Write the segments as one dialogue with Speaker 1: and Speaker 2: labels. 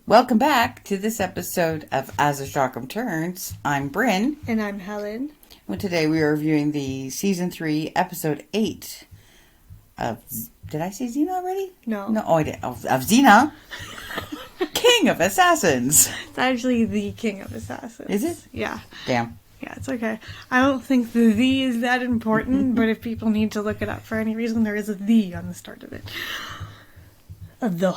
Speaker 1: Welcome back to this episode of As the Stockham Turns. I'm Bryn.
Speaker 2: And I'm Helen.
Speaker 1: Well, today we are reviewing the Season 3, Episode 8 of... Did I say Xena already?
Speaker 2: No.
Speaker 1: No, I did. Of Xena. King of Assassins.
Speaker 2: It's actually the King of Assassins.
Speaker 1: Is it?
Speaker 2: Yeah.
Speaker 1: Damn.
Speaker 2: Yeah, it's okay. I don't think the "the" is that important, but if people need to look it up for any reason, there is a "the" on the start of it. The.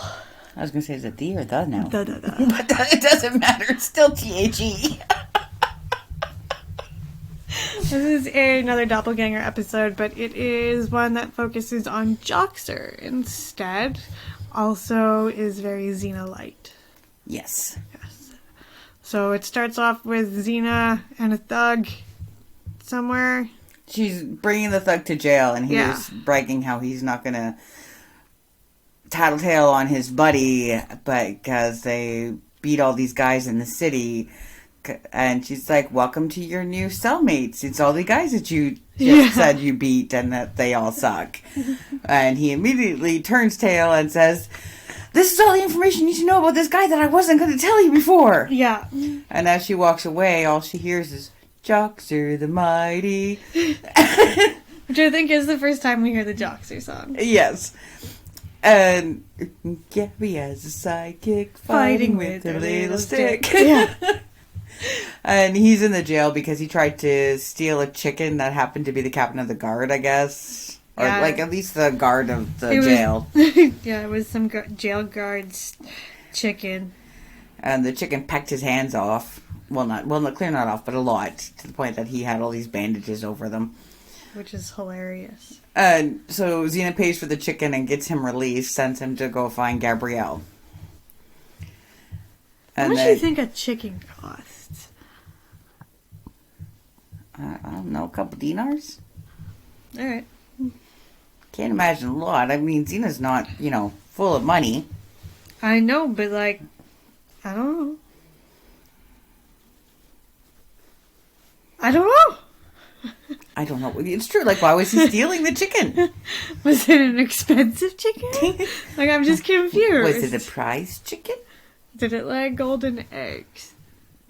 Speaker 1: I was going to say, is it the or the now?
Speaker 2: The.
Speaker 1: But it doesn't matter. It's still THE.
Speaker 2: This is another doppelganger episode, but it is one that focuses on Joxer instead. Also is very Xena-light.
Speaker 1: Yes.
Speaker 2: So it starts off with Xena and a thug somewhere.
Speaker 1: She's bringing the thug to jail, and he was bragging how he's not going to tattletale on his buddy, but because they beat all these guys in the city. And she's like, welcome to your new cellmates. It's all the guys that you just said you beat and that they all suck. And he immediately turns tail and says, this is all the information you need to know about this guy that I wasn't going to tell you before.
Speaker 2: Yeah.
Speaker 1: And as she walks away, all she hears is, Joxer the Mighty.
Speaker 2: Which I think is the first time we hear the Joxer song.
Speaker 1: Yes. And Gabby has a sidekick fighting with her little stick.
Speaker 2: Yeah.
Speaker 1: And he's in the jail because he tried to steal a chicken that happened to be the captain of the guard, I guess. Or, like, at least the guard of the jail.
Speaker 2: Yeah, it was some jail guard's chicken.
Speaker 1: And the chicken pecked his hands off. Clear not off, but a lot. To the point that he had all these bandages over them.
Speaker 2: Which is hilarious.
Speaker 1: And so Xena pays for the chicken and gets him released, sends him to go find Gabrielle.
Speaker 2: How much do you think a chicken costs?
Speaker 1: I don't know, a couple dinars?
Speaker 2: Alright.
Speaker 1: Can't imagine a lot. I mean, Xena's not, full of money.
Speaker 2: I know, but I don't know. I don't know.
Speaker 1: It's true. Like, why was he stealing the chicken?
Speaker 2: Was it an expensive chicken? I'm just confused.
Speaker 1: Was it a prize chicken?
Speaker 2: Did it lay golden eggs?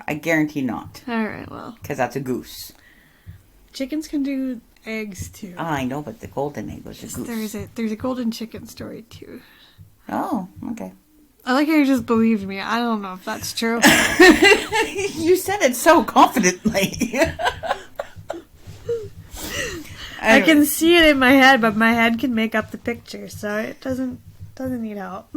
Speaker 1: I guarantee not.
Speaker 2: Alright, well.
Speaker 1: Because that's a goose.
Speaker 2: Chickens can do eggs, too.
Speaker 1: I know, but the golden egg was a goose.
Speaker 2: There's a golden chicken story, too.
Speaker 1: Oh, okay.
Speaker 2: I like how you just believed me. I don't know if that's true.
Speaker 1: You said it so confidently.
Speaker 2: I can see it in my head, but my head can make up the picture, so it doesn't need help.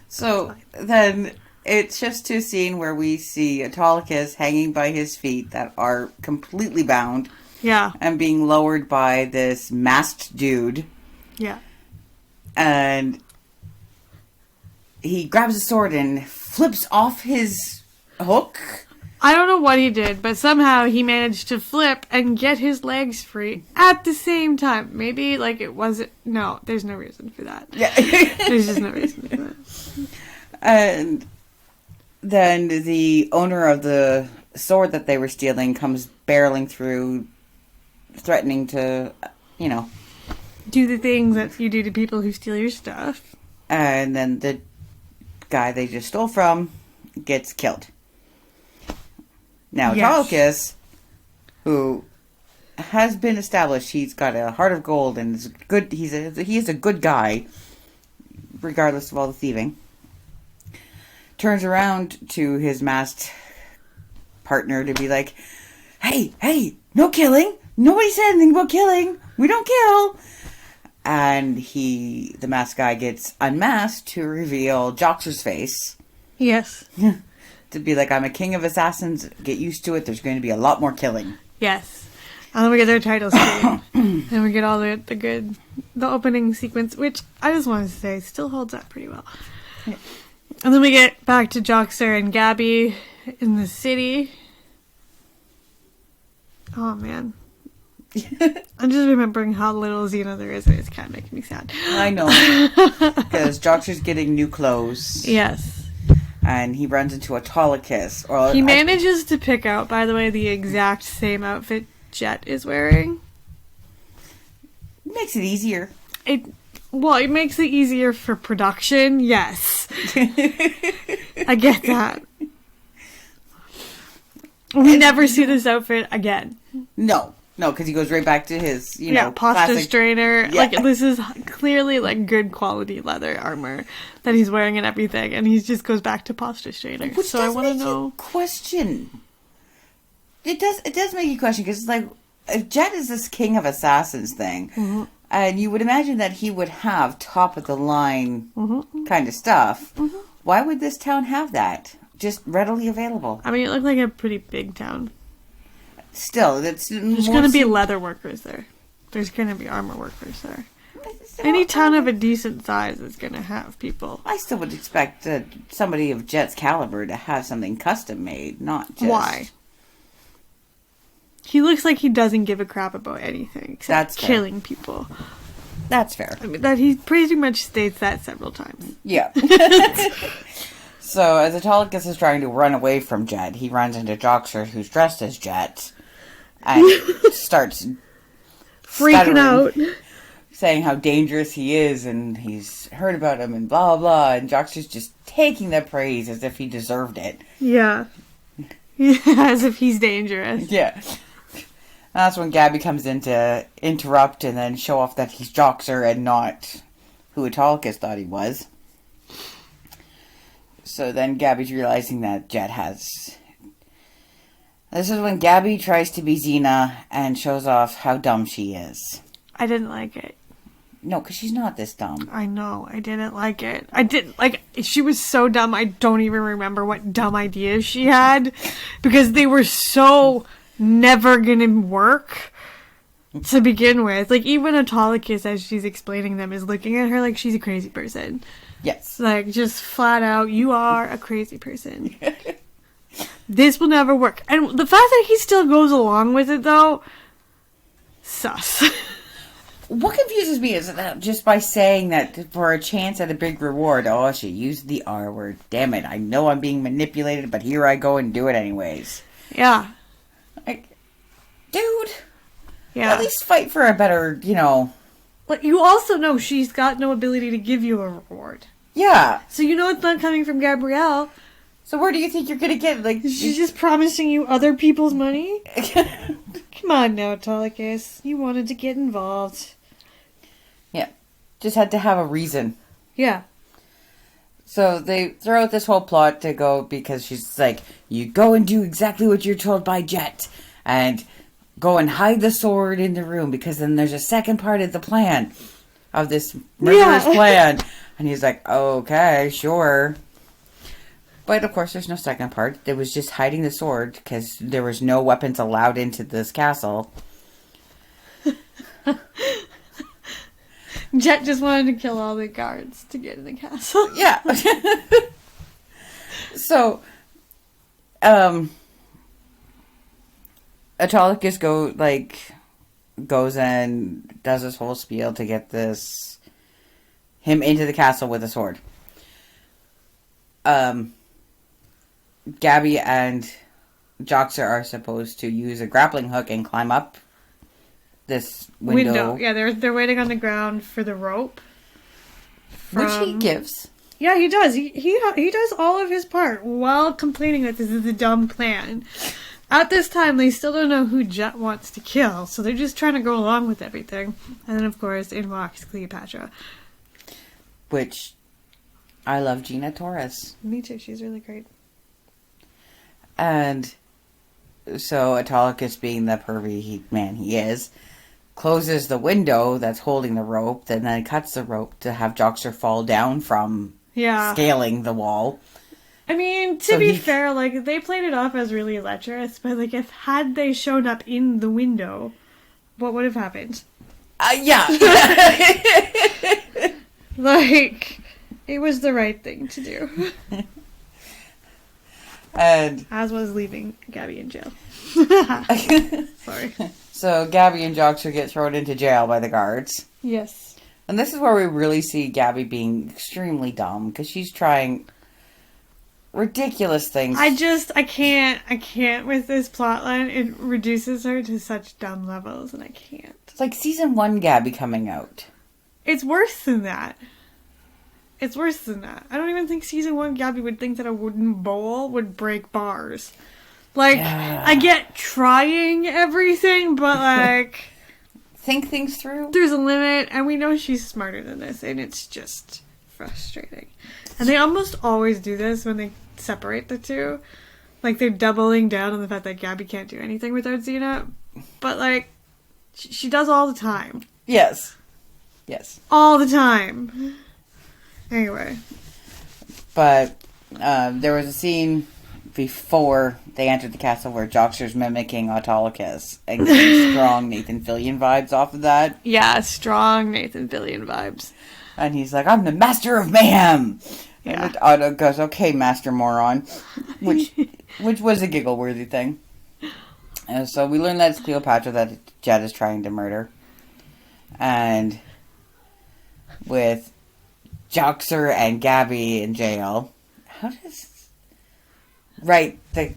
Speaker 1: So then it's just a scene where we see Autolycus hanging by his feet that are completely bound.
Speaker 2: Yeah.
Speaker 1: And being lowered by this masked dude.
Speaker 2: Yeah.
Speaker 1: And he grabs a sword and flips off his hook.
Speaker 2: I don't know what he did, but somehow he managed to flip and get his legs free at the same time. Maybe, it wasn't... No, there's no reason for that.
Speaker 1: Yeah.
Speaker 2: There's just no reason for that.
Speaker 1: And then the owner of the sword that they were stealing comes barreling through, threatening to,
Speaker 2: do the things that you do to people who steal your stuff.
Speaker 1: And then the guy they just stole from gets killed. Now, Autolycus, who has been established, he's got a heart of gold and is good. He is a good guy, regardless of all the thieving. Turns around to his masked partner to be like, "Hey, no killing! Nobody said anything about killing. We don't kill." And the masked guy gets unmasked to reveal Joxer's face.
Speaker 2: Yes.
Speaker 1: To be like, I'm a king of assassins, get used to it, there's going to be a lot more killing.
Speaker 2: Yes. And then we get their title screen. And we get all the opening sequence, which I just want to say still holds up pretty well.
Speaker 1: Yeah.
Speaker 2: And then we get back to Joxer and Gabby in the city. Oh, man. I'm just remembering how little Xena there is, and it's kind of making me sad.
Speaker 1: I know. Because Joxer's getting new clothes.
Speaker 2: Yes.
Speaker 1: And he runs into Autolycus.
Speaker 2: He manages to pick out, by the way, the exact same outfit Jet is wearing.
Speaker 1: Makes it easier.
Speaker 2: Well, it makes it easier for production, yes. I get that. We never see this outfit again.
Speaker 1: No, because he goes right back to his,
Speaker 2: pasta
Speaker 1: classic
Speaker 2: strainer.
Speaker 1: Yeah.
Speaker 2: Like, this is clearly, like, good quality leather armor that he's wearing and everything, and he just goes back to pasta strainer.
Speaker 1: Which
Speaker 2: so
Speaker 1: does
Speaker 2: I want to
Speaker 1: make
Speaker 2: know.
Speaker 1: you question. It does make you question, because, like, if Jet is this king of assassins thing, and you would imagine that he would have top-of-the-line kind of stuff, why would this town have that? Just readily available.
Speaker 2: I mean, it looked like a pretty big town.
Speaker 1: Still,
Speaker 2: There's going to be leather workers there. There's going to be armor workers there. Any town of a decent size is going to have people.
Speaker 1: I still would expect somebody of Jet's caliber to have something custom made, not just...
Speaker 2: Why? He looks like he doesn't give a crap about anything except killing people.
Speaker 1: That's fair.
Speaker 2: I mean, that he pretty much states that several times.
Speaker 1: Yeah. So, as Autolycus is trying to run away from Jet, he runs into Joxer, who's dressed as Jet, and starts
Speaker 2: freaking out,
Speaker 1: saying how dangerous he is, and he's heard about him, and blah, blah, and Joxer's just taking the praise as if he deserved it.
Speaker 2: Yeah. As if he's dangerous.
Speaker 1: Yeah. That's when Gabby comes in to interrupt and then show off that he's Joxer and not who Autolycus thought he was. So then Gabby's realizing that Jet has... This is when Gabby tries to be Xena and shows off how dumb she is.
Speaker 2: I didn't like it.
Speaker 1: No, because she's not this dumb.
Speaker 2: I know. I didn't like it. I didn't like... She was so dumb, I don't even remember what dumb ideas she had. Because they were so never gonna work to begin with. Like, even Autolycus, as she's explaining them, is looking at her like she's a crazy person.
Speaker 1: Yes.
Speaker 2: Like, just flat out, you are a crazy person. This will never work. And the fact that he still goes along with it, though, sus.
Speaker 1: What confuses me is that just by saying that for a chance at a big reward, oh, she used the R word. Damn it, I know I'm being manipulated, but here I go and do it anyways.
Speaker 2: Yeah.
Speaker 1: Like, dude.
Speaker 2: Yeah.
Speaker 1: At least fight for a better,
Speaker 2: But you also know she's got no ability to give you a reward.
Speaker 1: Yeah.
Speaker 2: So you know it's not coming from Gabrielle.
Speaker 1: So where do you think you're gonna get, like...
Speaker 2: She's just promising you other people's money? Come on now, Autolycus. You wanted to get involved.
Speaker 1: Yeah. Just had to have a reason.
Speaker 2: Yeah.
Speaker 1: So they throw out this whole plot to go because she's like, you go and do exactly what you're told by Jet. And go and hide the sword in the room because then there's a second part of the plan. Of this murderous plan. And he's like, okay, sure. But, of course, there's no second part. It was just hiding the sword because there was no weapons allowed into this castle.
Speaker 2: Jet just wanted to kill all the guards to get in the castle.
Speaker 1: Yeah. So, Autolycus goes and does this whole spiel to get him into the castle with a sword. Gabby and Joxer are supposed to use a grappling hook and climb up this window.
Speaker 2: Yeah, they're waiting on the ground for the rope.
Speaker 1: Which he gives.
Speaker 2: Yeah, he does. He does all of his part while complaining that this is a dumb plan. At this time, they still don't know who Jet wants to kill, so they're just trying to go along with everything. And then, of course, in walks Cleopatra.
Speaker 1: Which, I love Gina Torres.
Speaker 2: Me too, she's really great.
Speaker 1: And so Autolycus, being the pervy man he is, closes the window that's holding the rope, and then cuts the rope to have Joxer fall down from scaling the wall.
Speaker 2: I mean, to be fair, like, they played it off as really lecherous, but, like, had they shown up in the window, what would have happened?
Speaker 1: Yeah.
Speaker 2: Like, it was the right thing to do.
Speaker 1: And
Speaker 2: as was leaving Gabby in jail. Sorry.
Speaker 1: So Gabby and Joxer get thrown into jail by the guards.
Speaker 2: Yes.
Speaker 1: And this is where we really see Gabby being extremely dumb, because she's trying ridiculous things.
Speaker 2: I can't with this plotline. It reduces her to such dumb levels, and I can't.
Speaker 1: It's like season 1 Gabby coming out.
Speaker 2: It's worse than that. It's worse than that. I don't even think season 1 Gabby would think that a wooden bowl would break bars. Like, yeah. I get trying everything, but like...
Speaker 1: think things through.
Speaker 2: There's a limit, and we know she's smarter than this, and it's just frustrating. And they almost always do this when they separate the two. Like, they're doubling down on the fact that Gabby can't do anything without Xena. But, like, she does all the time.
Speaker 1: Yes. Yes.
Speaker 2: All the time. Anyway.
Speaker 1: But there was a scene before they entered the castle where Joxer's mimicking Autolycus and getting strong Nathan Fillion vibes off of that.
Speaker 2: Yeah, strong Nathan Fillion vibes.
Speaker 1: And he's like, I'm the master of mayhem! Yeah. And Otto goes, okay, master moron. Which was a giggle-worthy thing. And so we learn that it's Cleopatra that Jet is trying to murder. And with Joxer and Gabby in jail. How does... Right, the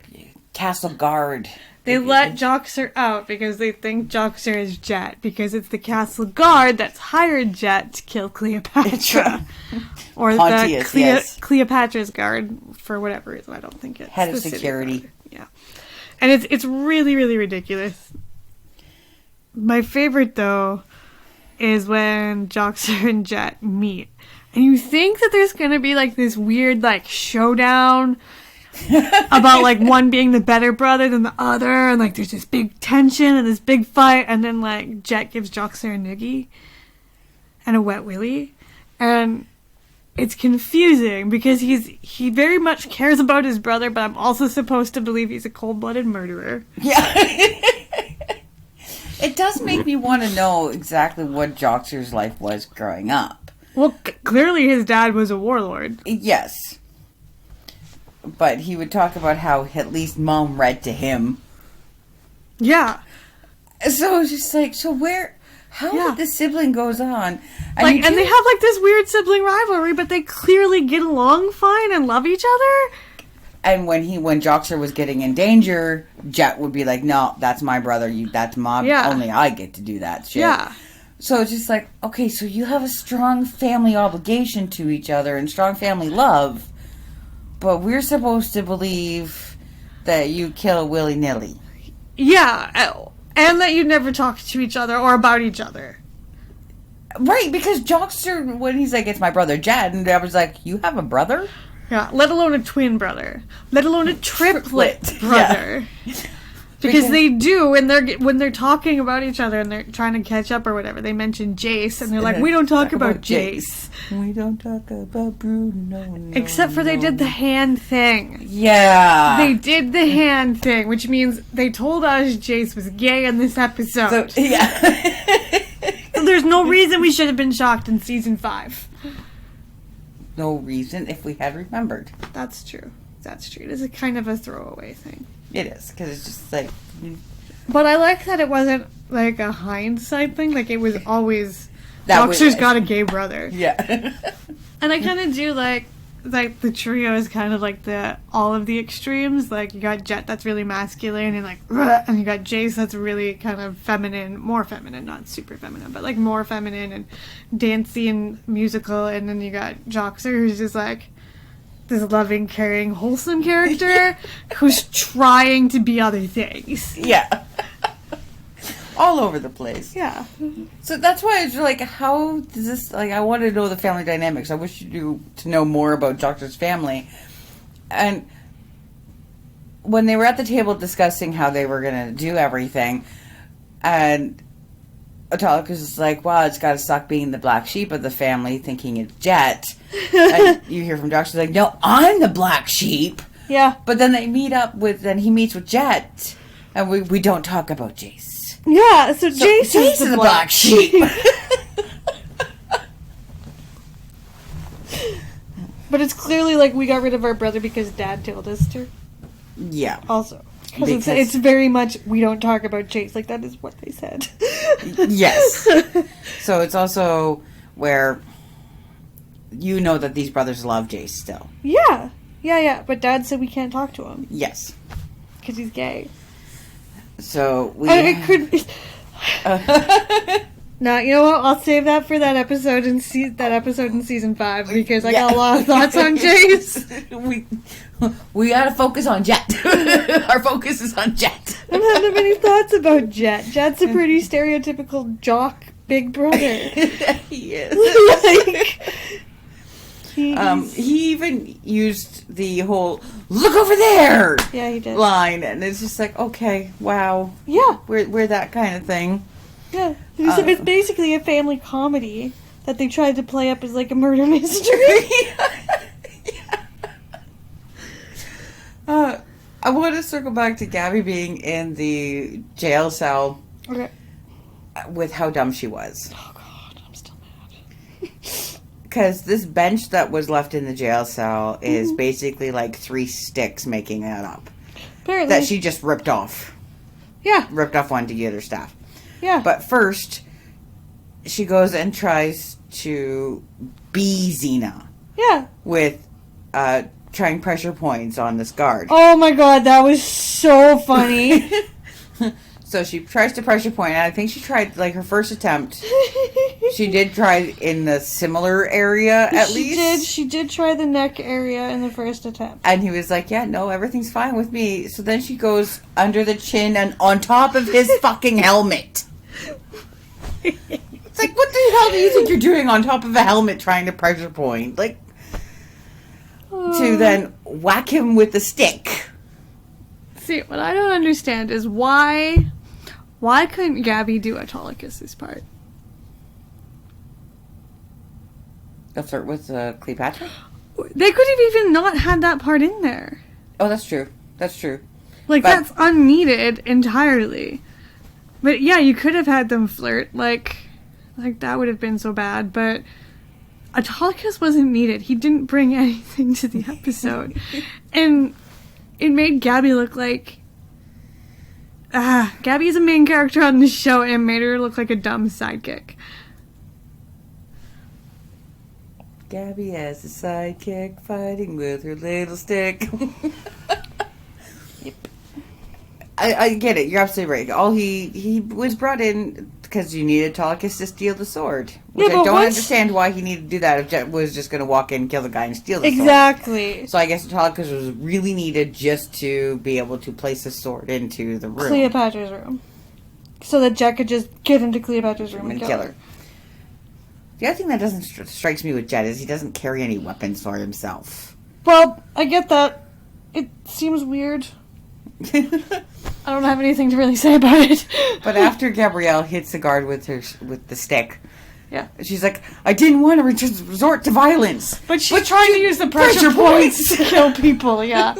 Speaker 1: castle guard.
Speaker 2: They let Joxer out because they think Joxer is Jet. Because it's the castle guard that's hired Jet to kill Cleopatra. Or
Speaker 1: Pontius, yes.
Speaker 2: Cleopatra's guard, for whatever reason. I don't think it's
Speaker 1: head of security.
Speaker 2: Yeah. And it's really, really ridiculous. My favorite, though, is when Joxer and Jet meet. And you think that there's going to be, like, this weird, like, showdown about, like, one being the better brother than the other. And, like, there's this big tension and this big fight. And then, like, Jet gives Joxer a noogie and a wet willy. And it's confusing because he very much cares about his brother, but I'm also supposed to believe he's a cold-blooded murderer.
Speaker 1: Yeah. It does make me want to know exactly what Joxer's life was growing up.
Speaker 2: Well, clearly his dad was a warlord.
Speaker 1: Yes. But he would talk about how at least Mom read to him.
Speaker 2: Yeah.
Speaker 1: So it's just like, how did the sibling goes on?
Speaker 2: And they have like this weird sibling rivalry, but they clearly get along fine and love each other.
Speaker 1: And when Joxer was getting in danger, Jet would be like, no, that's my brother. That's Mom. Yeah. Only I get to do that shit.
Speaker 2: Yeah.
Speaker 1: So it's just like, okay, so you have a strong family obligation to each other and strong family love, but we're supposed to believe that you kill willy-nilly.
Speaker 2: Yeah, and that you never talk to each other or about each other.
Speaker 1: Right, because Joxer, when he's like, it's my brother Jet, and I was like, you have a brother?
Speaker 2: Yeah, let alone a twin brother. Let alone a triplet brother. Yeah. Because they do, and when they're talking about each other and they're trying to catch up or whatever, they mention Jace, and they're like, we don't talk about Jace.
Speaker 1: We don't talk about Bruno.
Speaker 2: Except for they did the hand thing.
Speaker 1: Yeah.
Speaker 2: They did the hand thing, which means they told us Jace was gay in this episode. So, yeah. So there's no reason we should have been shocked in season 5.
Speaker 1: No reason if we had remembered.
Speaker 2: That's true. That's true. It is a kind of a throwaway thing.
Speaker 1: It is, because it's just like...
Speaker 2: But I like that it wasn't like a hindsight thing. Like, it was always... Joxer's got a gay brother.
Speaker 1: Yeah.
Speaker 2: And I kind of do like the trio is kind of like all of the extremes. Like, you got Jet that's really masculine and like... And you got Jace that's really kind of feminine. More feminine, not super feminine, but like more feminine and dancey and musical. And then you got Joxer who's just like... this loving, caring, wholesome character who's trying to be other things.
Speaker 1: Yeah. All over the place.
Speaker 2: Yeah.
Speaker 1: So that's why it's like, how does this... Like, I want to know the family dynamics. I wish you knew to know more about Joxer's family. And when they were at the table discussing how they were going to do everything, and Autolycus is like, well, it's got to suck being the black sheep of the family, thinking it's Jet. And you hear from Joxer like, no, I'm the black sheep.
Speaker 2: Yeah.
Speaker 1: But then they meet up with... Then he meets with Jet. And we don't talk about Jace.
Speaker 2: Yeah, so Jace is the black sheep. But it's clearly like we got rid of our brother because Dad told us to.
Speaker 1: Yeah.
Speaker 2: Also. Because it's very much, we don't talk about Jace. Like, that is what they said.
Speaker 1: Yes. So it's also where you know that these brothers love Jace still.
Speaker 2: Yeah. Yeah. But Dad said we can't talk to him.
Speaker 1: Yes.
Speaker 2: Because he's gay.
Speaker 1: So we...
Speaker 2: it could be... No, you know what? I'll save that for that episode in season 5 because I got a lot of thoughts on Jace.
Speaker 1: We gotta focus on Jet. Our focus is on Jet.
Speaker 2: I don't have many thoughts about Jet. Jet's a pretty stereotypical jock big brother.
Speaker 1: He is. He even used the whole "look over there"
Speaker 2: he did.
Speaker 1: line, and it's just like, okay, wow,
Speaker 2: yeah,
Speaker 1: we're that kind of thing.
Speaker 2: Yeah, it's basically a family comedy that they tried to play up as like a murder mystery.
Speaker 1: I want to circle back to Gabby being in the jail cell.
Speaker 2: Okay.
Speaker 1: With how dumb she was.
Speaker 2: Oh God, I'm still mad.
Speaker 1: Because this bench that was left in the jail cell is basically like 3 sticks making it up.
Speaker 2: Apparently.
Speaker 1: That she just ripped off.
Speaker 2: Yeah.
Speaker 1: Ripped off one to get her stuff.
Speaker 2: Yeah.
Speaker 1: But first, she goes and tries to be Xena.
Speaker 2: Yeah.
Speaker 1: With trying pressure points on this guard.
Speaker 2: Oh my God, that was so funny.
Speaker 1: So she tries to pressure point, and I think she tried, like, her first attempt. She did try in the similar area, at least.
Speaker 2: She did try the neck area in the first attempt.
Speaker 1: And he was like, yeah, no, everything's fine with me. So then she goes under the chin and on top of his fucking helmet. It's like, what the hell do you think you're doing on top of a helmet trying to pressure point? Like, to then whack him with the stick.
Speaker 2: See, what I don't understand is why couldn't Gabby do Autolycus's part?
Speaker 1: Let's start with Cleopatra.
Speaker 2: They could have even not had that part in there.
Speaker 1: Oh, that's true. That's true.
Speaker 2: Like, that's unneeded entirely. But yeah, you could have had them flirt. Like that would have been so bad. But Autolycus wasn't needed. He didn't bring anything to the episode. And it made Gabby look like... Gabby's a main character on the show, and it made her look like a dumb sidekick.
Speaker 1: Gabby as a sidekick fighting with her little stick. Yep. I get it. You're absolutely right. All he was brought in because you needed Autolycus to steal the sword. Which I don't understand why he needed to do that if Jet was just going to walk in, kill the guy, and steal the sword.
Speaker 2: Exactly.
Speaker 1: So I guess Autolycus was really needed just to be able to place the sword into the room.
Speaker 2: Cleopatra's room. So that Jet could just get into Cleopatra's room and kill her.
Speaker 1: The other thing that doesn't strikes me with Jet is he doesn't carry any weapons for himself.
Speaker 2: Well, I get that. It seems weird. I don't have anything to really say about it.
Speaker 1: But after Gabrielle hits the guard with the stick,
Speaker 2: yeah,
Speaker 1: she's like, I didn't want to resort to violence.
Speaker 2: But she's trying to use the pressure points to kill people, yeah.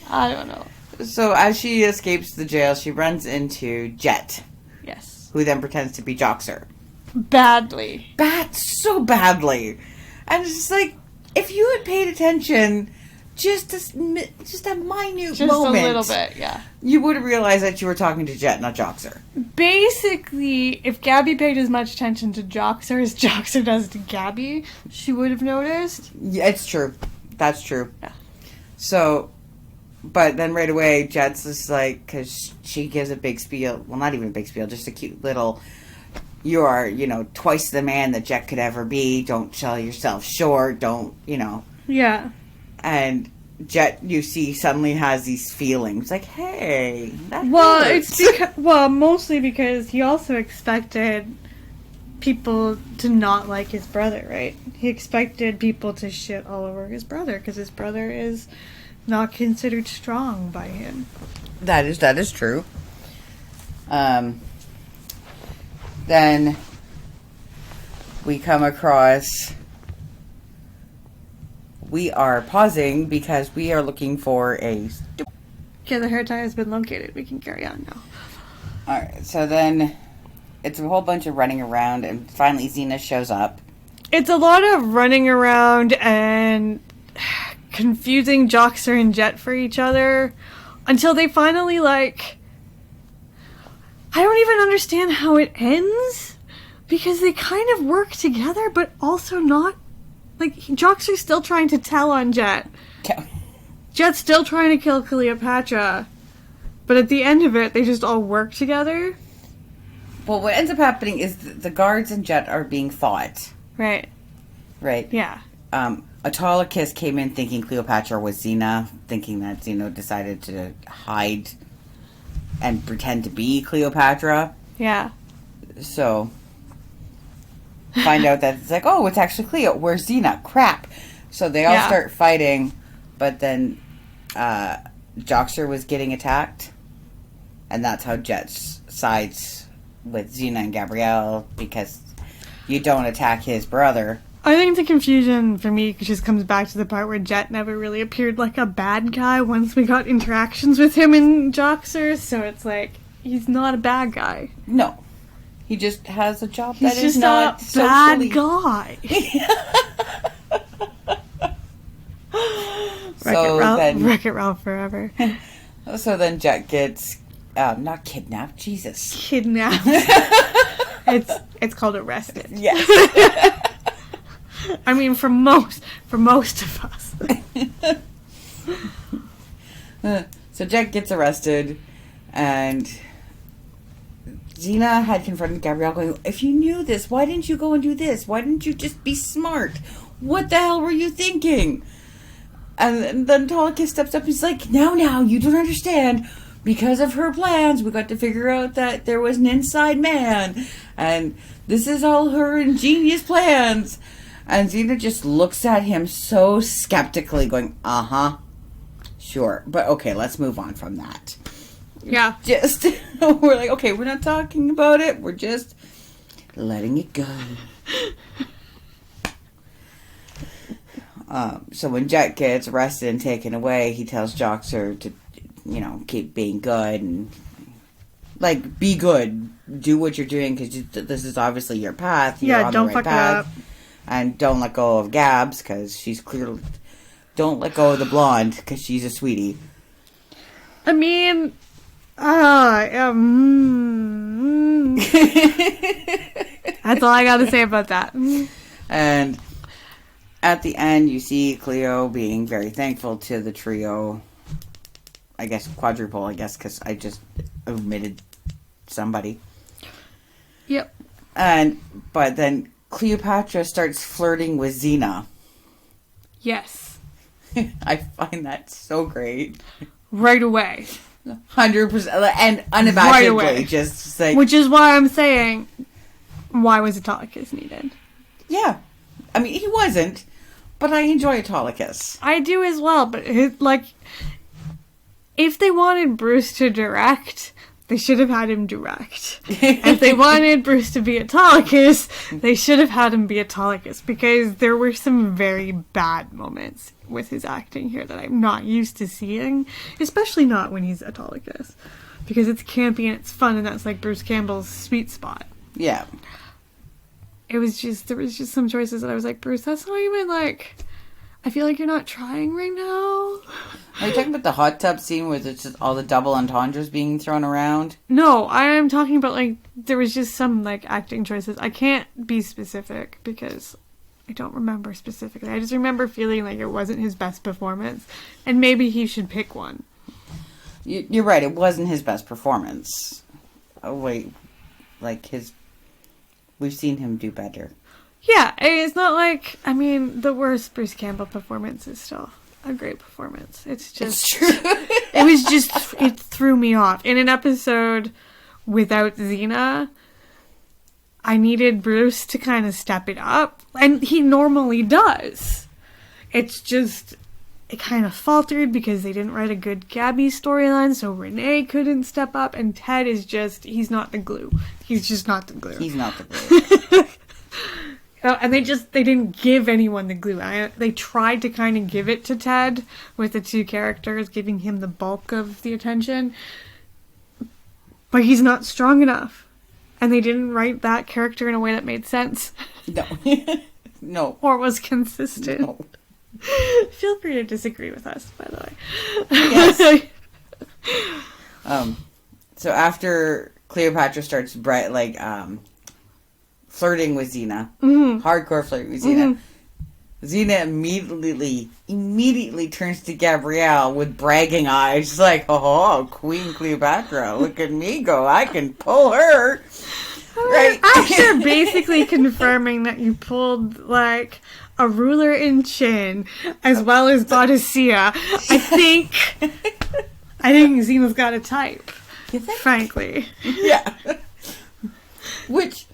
Speaker 2: I don't know.
Speaker 1: So as she escapes the jail, she runs into Jet.
Speaker 2: Yes.
Speaker 1: Who then pretends to be Joxer.
Speaker 2: Badly.
Speaker 1: So badly. And it's just like, if you had paid attention... Just a minute moment.
Speaker 2: Just a little bit, yeah.
Speaker 1: You would have realized that you were talking to Jet, not Joxer.
Speaker 2: Basically, if Gabby paid as much attention to Joxer as Joxer does to Gabby, she would have noticed.
Speaker 1: Yeah, it's true. That's true.
Speaker 2: Yeah.
Speaker 1: So, but then right away, Jet's just like, because she gives a big spiel. Well, not even a big spiel, just a cute little, you are, twice the man that Jet could ever be. Don't sell yourself short. Don't,
Speaker 2: Yeah.
Speaker 1: And Jet, you see, suddenly has these feelings like, "Hey, that
Speaker 2: hurts." It's mostly because he also expected people to not like his brother, right? He expected people to shit all over his brother because his brother is not considered strong by him.
Speaker 1: That is true. Then we come across. We are pausing because we are looking for a...
Speaker 2: Okay, the hair tie has been located. We can carry on now.
Speaker 1: Alright, so then it's a whole bunch of running around, and finally Xena shows up.
Speaker 2: It's a lot of running around and confusing Joxer and Jet for each other until they finally, I don't even understand how it ends because they kind of work together but also not. Joxer's still trying to tell on Jet.
Speaker 1: Yeah.
Speaker 2: Jet's still trying to kill Cleopatra. But at the end of it, they just all work together.
Speaker 1: Well, what ends up happening is the guards and Jet are being fought.
Speaker 2: Right.
Speaker 1: Right?
Speaker 2: Yeah.
Speaker 1: Autolycus came in thinking Cleopatra was Xena, thinking that Xena decided to hide and pretend to be Cleopatra.
Speaker 2: Yeah.
Speaker 1: So, find out that it's like, oh, it's actually Cleo. Where's Xena? Crap. So they all start fighting, but then Joxer was getting attacked. And that's how Jet sides with Xena and Gabrielle, because you don't attack his brother.
Speaker 2: I think the confusion for me just comes back to the part where Jet never really appeared like a bad guy once we got interactions with him in Joxer, so it's like, he's not a bad guy.
Speaker 1: No. He just has a job
Speaker 2: he's
Speaker 1: that is not
Speaker 2: just a bad guy. Wreck-It Ralph forever.
Speaker 1: So then Jet gets, not kidnapped, Jesus.
Speaker 2: Kidnapped. It's called arrested.
Speaker 1: Yes.
Speaker 2: I mean, for most of us.
Speaker 1: So Jet gets arrested, and Xena had confronted Gabrielle going, if you knew this, why didn't you go and do this? Why didn't you just be smart? What the hell were you thinking? And then Autolycus steps up and he's like, now, you don't understand. Because of her plans, we got to figure out that there was an inside man. And this is all her ingenious plans. And Xena just looks at him so skeptically, going, uh-huh, sure. But okay, let's move on from that.
Speaker 2: Yeah.
Speaker 1: Just, we're like, okay, we're not talking about it. We're just letting it go. So when Jet gets arrested and taken away, he tells Joxer to, keep being good and, be good. Do what you're doing because this is obviously your path. You're on
Speaker 2: don't
Speaker 1: the right
Speaker 2: fuck
Speaker 1: path.
Speaker 2: it up.
Speaker 1: And don't let go of Gabs because she's clearly... Don't let go of the blonde because she's a sweetie.
Speaker 2: I mean... That's all I gotta say about that.
Speaker 1: And at the end, you see Cleo being very thankful to the trio. I guess quadruple, because I just omitted somebody.
Speaker 2: Yep.
Speaker 1: But then Cleopatra starts flirting with Xena.
Speaker 2: Yes.
Speaker 1: I find that so great.
Speaker 2: Right away.
Speaker 1: 100%. And unabashedly.
Speaker 2: Right away.
Speaker 1: Just like...
Speaker 2: Which is why I'm saying, why was Autolycus needed?
Speaker 1: Yeah. I mean, he wasn't, but I enjoy Autolycus.
Speaker 2: I do as well, but if they wanted Bruce to direct, they should have had him direct. If they wanted Bruce to be Autolycus, they should have had him be Autolycus, because there were some very bad moments with his acting here that I'm not used to seeing, especially not when he's Autolycus, because it's campy and it's fun, and that's like Bruce Campbell's sweet spot.
Speaker 1: Yeah.
Speaker 2: There was just some choices that I was like, Bruce, that's not even I feel like you're not trying right now.
Speaker 1: Are you talking about the hot tub scene where it's just all the double entendres being thrown around?
Speaker 2: No, I am talking about, there was just some, acting choices. I can't be specific because I don't remember specifically. I just remember feeling like it wasn't his best performance, and maybe he should pick one.
Speaker 1: You're right, it wasn't his best performance. Oh, wait. We've seen him do better.
Speaker 2: Yeah, it's not the worst Bruce Campbell performance is still a great performance. It's just...
Speaker 1: It's true.
Speaker 2: it threw me off. In an episode without Xena, I needed Bruce to kind of step it up, and he normally does. It's just... It kind of faltered because they didn't write a good Gabby storyline, so Renee couldn't step up, and Ted is just... He's not the glue. He's just not the glue.
Speaker 1: He's not the glue.
Speaker 2: And they didn't give anyone the glue. They tried to kind of give it to Ted with the two characters, giving him the bulk of the attention. But he's not strong enough. And they didn't write that character in a way that made sense.
Speaker 1: No. No.
Speaker 2: Or was consistent.
Speaker 1: No.
Speaker 2: Feel free to disagree with us, by the way.
Speaker 1: Yes. So after Cleopatra starts flirting with Xena, hardcore flirting with Xena, Xena immediately turns to Gabrielle with bragging eyes. She's like, oh, Queen Cleopatra, look at me go. I can pull her. Right?
Speaker 2: After basically confirming that you pulled, like, a ruler in chin, as well as Bodicea, I think Xena's got a type.
Speaker 1: You think?
Speaker 2: Frankly.
Speaker 1: Yeah. Which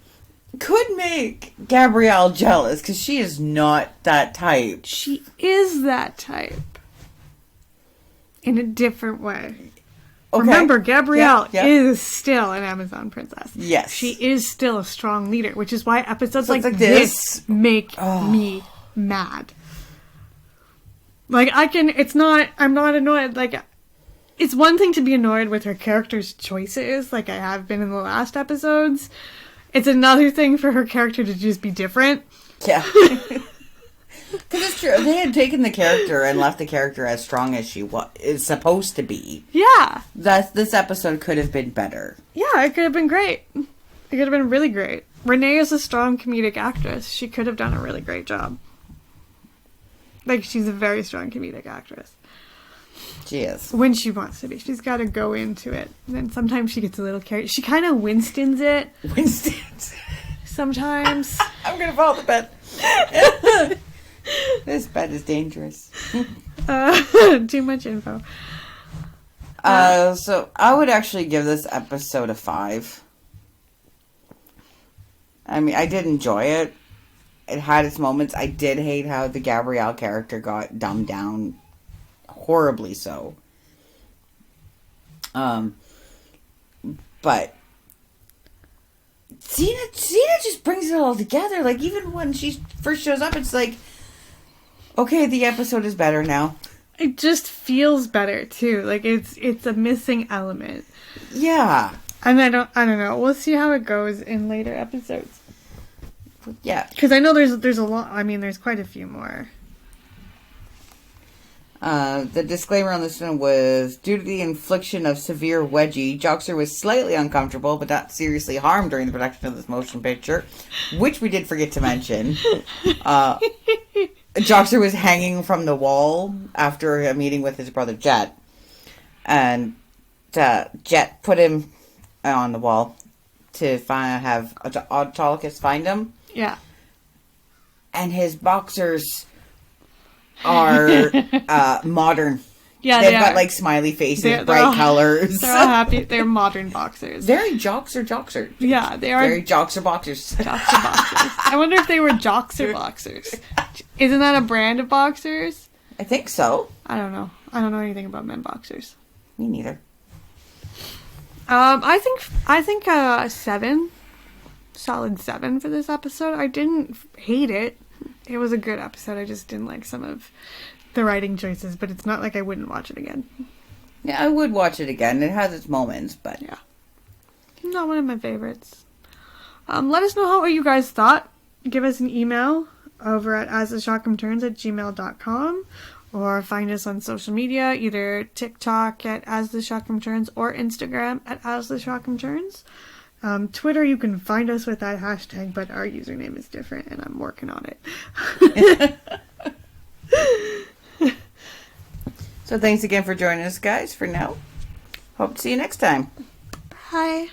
Speaker 1: could make Gabrielle jealous, because she is not that type.
Speaker 2: She is that type. In a different way. Okay. Remember, Gabrielle is still an Amazon princess.
Speaker 1: Yes.
Speaker 2: She is still a strong leader, which is why episodes like this make me mad. Like, I'm not annoyed. Like, it's one thing to be annoyed with her character's choices, like I have been in the last episodes. It's another thing for her character to just be different.
Speaker 1: Yeah. Because it's true. They had taken the character and left the character as strong as she is supposed to be.
Speaker 2: Yeah.
Speaker 1: This episode could have been better.
Speaker 2: Yeah, it could have been great. It could have been really great. Renee is a strong comedic actress. She could have done a really great job. Like, she's a very strong comedic actress.
Speaker 1: She is.
Speaker 2: When she wants to be. She's got to go into it. And then sometimes she gets a little carried. She kind of Winstons it.
Speaker 1: Winstons.
Speaker 2: Sometimes.
Speaker 1: I'm going to fall the bed. This bed is dangerous.
Speaker 2: Too much info.
Speaker 1: So I would actually give this episode a 5. I mean, I did enjoy it. It had its moments. I did hate how the Gabrielle character got dumbed down. Horribly so. But Xena just brings it all together. Like, even when she first shows up, it's like, okay, the episode is better now.
Speaker 2: It just feels better too. Like, it's a missing element.
Speaker 1: Yeah.
Speaker 2: And I don't know. We'll see how it goes in later episodes.
Speaker 1: Yeah.
Speaker 2: Because I know there's a lot. I mean, there's quite a few more.
Speaker 1: The disclaimer on this one was, due to the infliction of severe wedgie, Joxer was slightly uncomfortable, but not seriously harmed during the production of this motion picture, which we did forget to mention. Joxer was hanging from the wall after a meeting with his brother Jet, and Jet put him on the wall to have Autolycus find him.
Speaker 2: Yeah.
Speaker 1: And his boxers are modern.
Speaker 2: Yeah,
Speaker 1: they've got like smiley faces, bright colors.
Speaker 2: They're all happy. They're modern boxers.
Speaker 1: Very Joxer.
Speaker 2: Yeah, they are.
Speaker 1: Very Joxer boxers.
Speaker 2: Joxer boxers. I wonder if they were Joxer boxers. Isn't that a brand of boxers?
Speaker 1: I think so.
Speaker 2: I don't know. I don't know anything about men boxers.
Speaker 1: Me neither.
Speaker 2: I think a 7. Solid 7 for this episode. I didn't hate it. It was a good episode. I just didn't like some of the writing choices, but it's not like I wouldn't watch it again.
Speaker 1: Yeah, I would watch it again. It has its moments, but
Speaker 2: yeah, not one of my favorites. Let us know what you guys thought. Give us an email over at astheshockroomturns@gmail.com, or find us on social media, either TikTok at astheshockroomturns or Instagram at astheshockroomturns. Twitter, you can find us with that hashtag, but our username is different, and I'm working on it.
Speaker 1: So thanks again for joining us, guys, for now. Hope to see you next time.
Speaker 2: Bye.